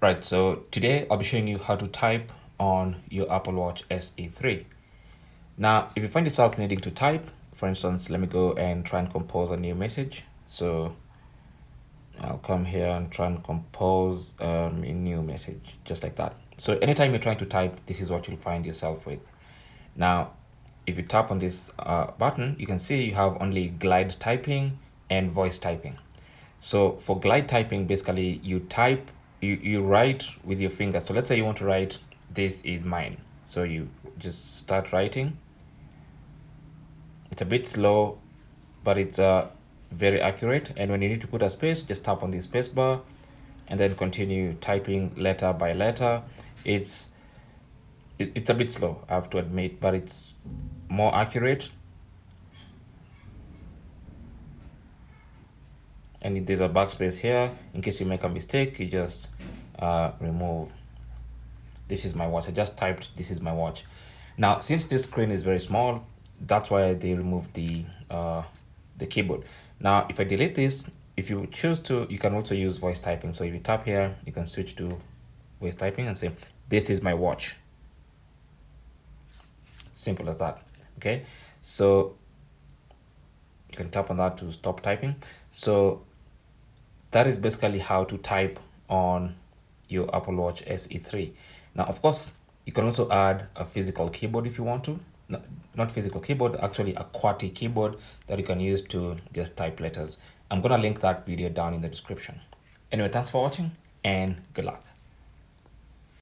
Right, so today I'll be showing you how to type on your Apple Watch SE3. Now, if you find yourself needing to type, for instance, let me go and try and compose a new message. So I'll come here and try and compose a new message, just like that. So anytime you're trying to type, this is what you'll find yourself with. Now, if you tap on this button, you can see you have only glide typing and voice typing. So for glide typing, basically you type, you write with your fingers. So let's say you want to write, "This is mine." So you just start writing. It's a bit slow, but it's very accurate. And when you need to put a space, just tap on the space bar and then continue typing letter by letter. It's a bit slow, I have to admit, but it's more accurate. And if there's a backspace here, in case you make a mistake, you just remove. This is my watch. I just typed, "This is my watch." Now, since this screen is very small, that's why they removed the keyboard. Now, if I delete this, if you choose to, you can also use voice typing. So if you tap here, you can switch to voice typing and say, "This is my watch." Simple as that. Okay, so you can tap on that to stop typing. So that is basically how to type on your Apple Watch SE3. Now, of course, you can also add a physical keyboard if you want to. No, not physical keyboard, actually a QWERTY keyboard that you can use to just type letters. I'm going to link that video down in the description. Anyway, thanks for watching and good luck.